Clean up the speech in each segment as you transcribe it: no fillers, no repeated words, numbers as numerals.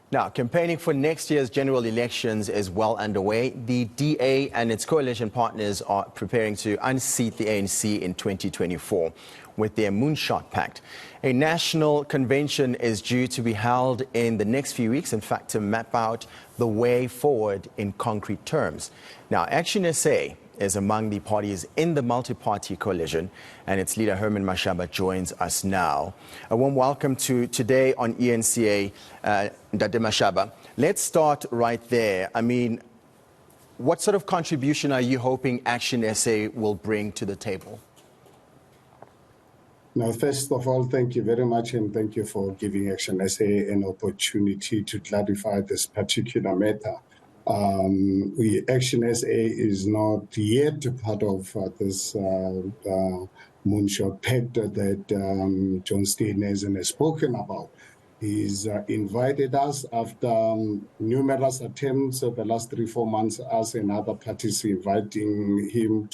Now, campaigning for next year's general elections is well underway. The DA and its coalition partners are preparing to unseat the ANC in 2024 with their Moonshot Pact. A national convention is due to be held in the next few weeks, in fact, to map out the way forward in concrete terms. Now, ActionSA is among the parties in the multi-party coalition, and its leader Herman Mashaba joins us now. A warm welcome to today on eNCA, Dade Mashaba. Let's start right there. I mean, what sort of contribution are you hoping ActionSA will bring to the table? Now, first of all, thank you very much, and thank you for giving ActionSA an opportunity to clarify this particular matter. ActionSA is not yet part of this Moonshot Pact that John Steenhuisen has spoken about. He's invited us after numerous attempts the last 3-4 months, us and other parties inviting him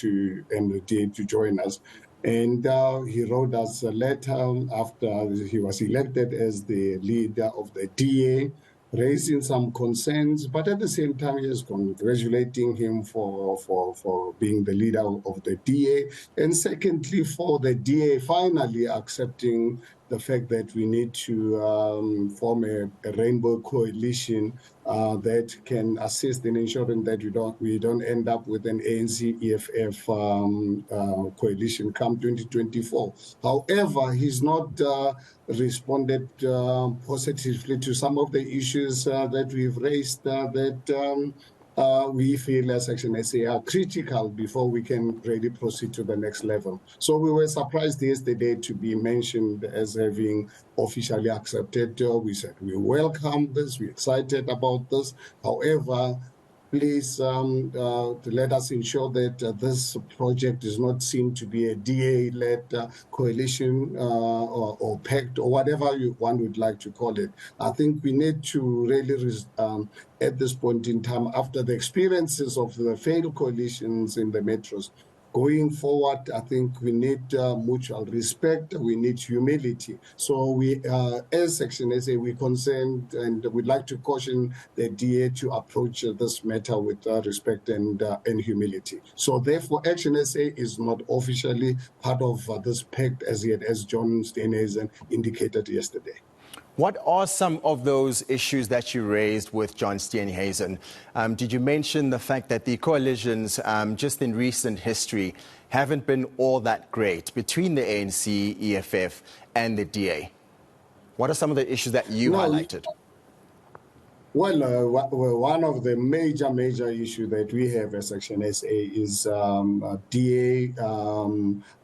and the DA to join us. And he wrote us a letter after he was elected as the leader of the DA, raising some concerns, but at the same time, he is congratulating him for being the leader of the DA. And secondly, for the DA finally accepting the fact that we need to form a rainbow coalition that can assist in ensuring that we don't end up with an ANC-EFF coalition come 2024. However, he's not responded positively to some of the issues that we've raised that we feel as ActionSA are critical before we can really proceed to the next level. So we were surprised yesterday to be mentioned as having officially accepted. We said we welcome this, we're excited about this. However, please let us ensure that this project is not seen to be a DA-led coalition or pact or whatever one would like to call it. I think we need to really, at this point in time, after the experiences of the failed coalitions in the metros, going forward, I think we need mutual respect, we need humility. So we, as ActionSA, we're concerned and we'd like to caution the DA to approach this matter with respect and humility. So therefore, ActionSA is not officially part of this pact as yet, as John Steenhuisen indicated yesterday. What are some of those issues that you raised with John Steenhuisen? Did you mention the fact that the coalitions, just in recent history, haven't been all that great between the ANC, EFF, and the DA? What are some of the issues that you highlighted? Well, one of the major issues that we have as ActionSA is DA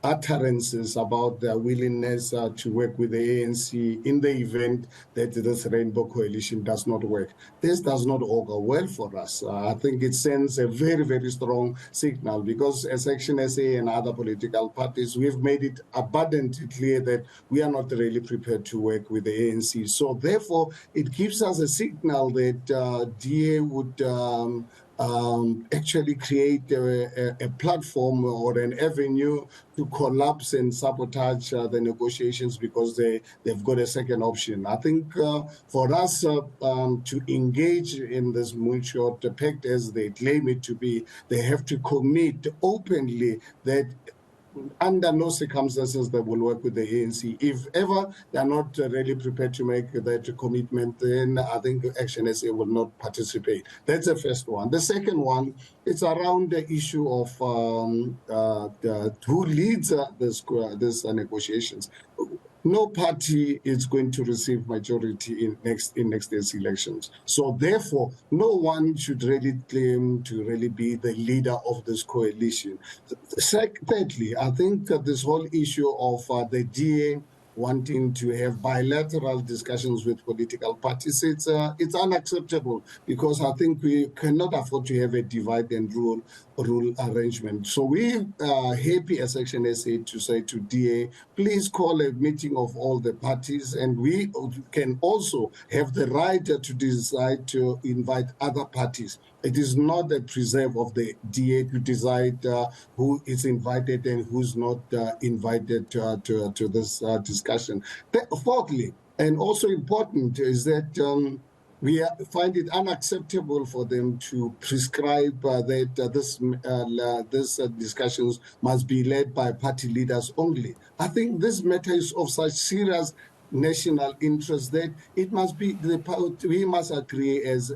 utterances about their willingness to work with the ANC in the event that this rainbow coalition does not work. This does not augur well for us. I think it sends a very strong signal because as ActionSA and other political parties, we've made it abundantly clear that we are not really prepared to work with the ANC. So therefore, it gives us a signal that DA would actually create a platform or an avenue to collapse and sabotage the negotiations because they've got a second option. I think for us to engage in this Moonshot Pact as they claim it to be, they have to commit openly that under no circumstances they will work with the ANC. If ever they are not really prepared to make that commitment, then I think ActionSA will not participate. That's the first one. The second one, it's around the issue of who leads this negotiations. No party is going to receive majority in next year's elections. So therefore, no one should really claim to really be the leader of this coalition. Thirdly, I think this whole issue of the DA wanting to have bilateral discussions with political parties, it's unacceptable because I think we cannot afford to have a divide and rule arrangement. So we are happy as ActionSA to say to DA, please call a meeting of all the parties, and we can also have the right to decide to invite other parties. It is not a preserve of the DA to decide who is invited and who's not invited to this discussion. Fourthly, and also important, is that we find it unacceptable for them to prescribe that this discussions must be led by party leaders only. I think this matter is of such serious national interest that it must be we must agree as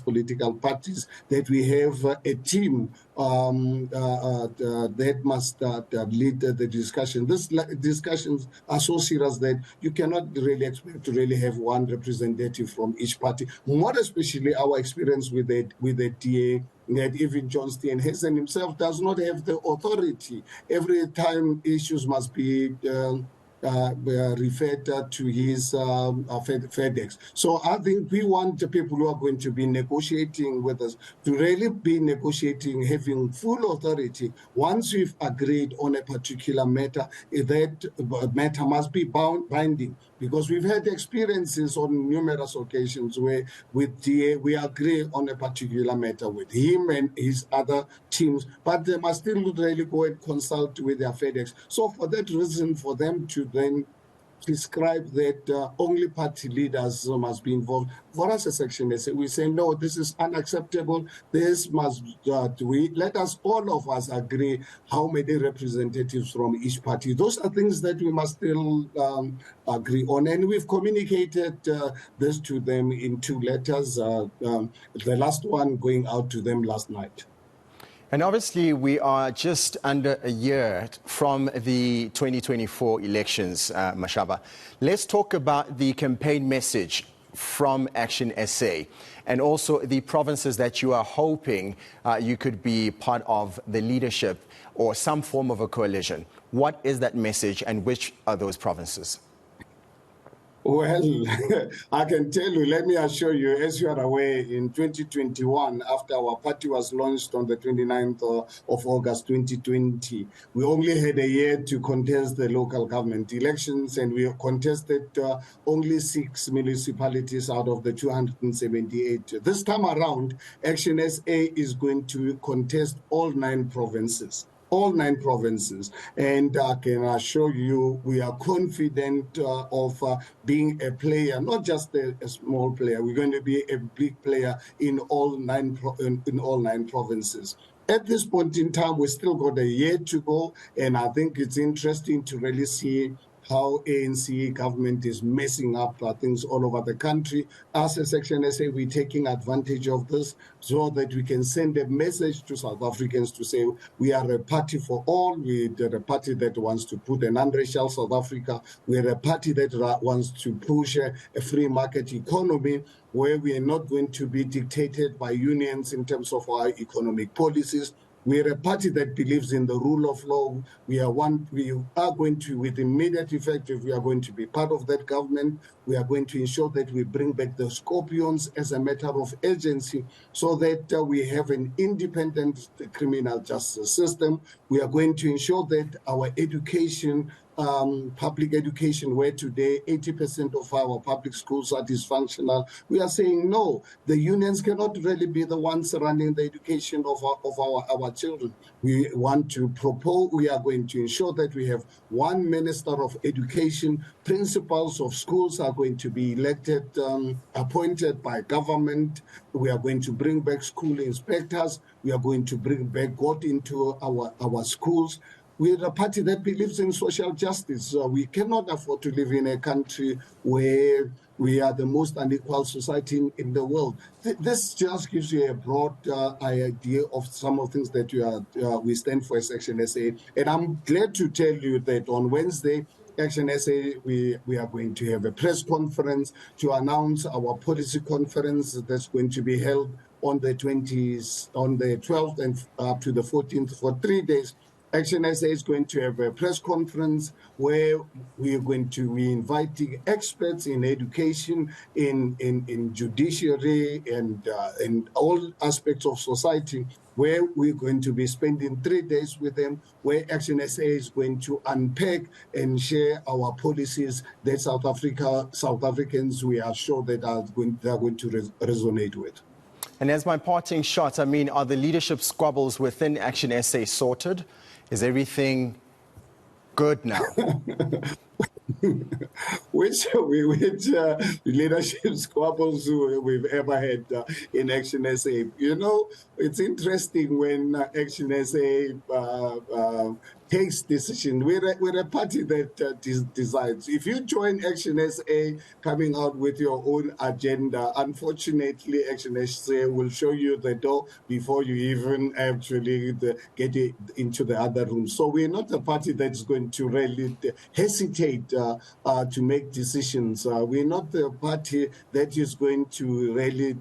political parties that we have a team that must lead the discussion. These discussions are so serious that you cannot really expect to really have one representative from each party. More especially our experience with the DA, that even John Steenhuisen himself does not have the authority. Every time issues must be referred to his FedEx. So I think we want the people who are going to be negotiating with us to really be negotiating, having full authority. Once we've agreed on a particular matter, that matter must be binding, because we've had experiences on numerous occasions where with DA, we agree on a particular matter with him and his other teams, but they must still really go and consult with their FedEx. So for that reason, for them to then prescribe that only party leaders must be involved. For us as ActionSA, we say, no, this is unacceptable. This must, let us, all of us agree how many representatives from each party. Those are things that we must still agree on. And we've communicated this to them in 2 letters, the last one going out to them last night. And obviously, we are just under a year from the 2024 elections, Mashaba. Let's talk about the campaign message from ActionSA and also the provinces that you are hoping you could be part of the leadership or some form of a coalition. What is that message and which are those provinces? Well, I can tell you, let me assure you, as you are aware, in 2021, after our party was launched on the 29th of August 2020, we only had a year to contest the local government elections, and we contested only 6 municipalities out of the 278. This time around, ActionSA is going to contest all 9 provinces. All 9 provinces. And I can assure you, we are confident of being a player, not just a small player. We're going to be a big player in all 9 provinces. At this point in time, we still got a year to go, and I think it's interesting to really see how ANC government is messing up things all over the country. Us as ActionSA, we're taking advantage of this so that we can send a message to South Africans to say we are a party for all. We're a party that wants to put an unracial South Africa. We're a party that wants to push a free market economy where we are not going to be dictated by unions in terms of our economic policies. We are a party that believes in the rule of law. We are going to, with immediate effect, if we are going to be part of that government, we are going to ensure that we bring back the scorpions as a matter of urgency so that we have an independent criminal justice system. We are going to ensure that our education, public education, where today 80% of our public schools are dysfunctional, we are saying no, the unions cannot really be the ones running the education of our children. We want to propose, we are going to ensure that we have one minister of education. Principals of schools are going to be elected, appointed by government. We are going to bring back school inspectors. We are going to bring back God into our schools. We're a party that believes in social justice. We cannot afford to live in a country where we are the most unequal society in the world. This just gives you a broad idea of some of the things that we stand for as ActionSA. And I'm glad to tell you that on Wednesday, ActionSA, we are going to have a press conference to announce our policy conference that's going to be held on the 12th and up to the 14th for 3 days. ActionSA is going to have a press conference where we are going to be inviting experts in education, in judiciary, and in all aspects of society, where we're going to be spending 3 days with them, where ActionSA is going to unpack and share our policies that South Africans, we are sure that they are going to resonate with. And as my parting shot, I mean, are the leadership squabbles within ActionSA sorted? Is everything good now? which leadership squabbles we've ever had in ActionSA. You know, it's interesting when ActionSA takes decision. We're a party that decides. If you join ActionSA coming out with your own agenda, unfortunately, ActionSA will show you the door before you even actually get into the other room. So we're not a party that's going to really hesitate to make decisions. We're not the party that is going to really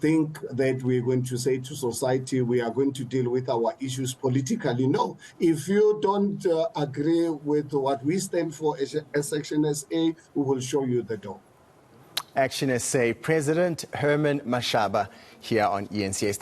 think that we're going to say to society, we are going to deal with our issues politically. No, if you don't agree with what we stand for as ActionSA, we will show you the door. ActionSA President Herman Mashaba here on eNCA.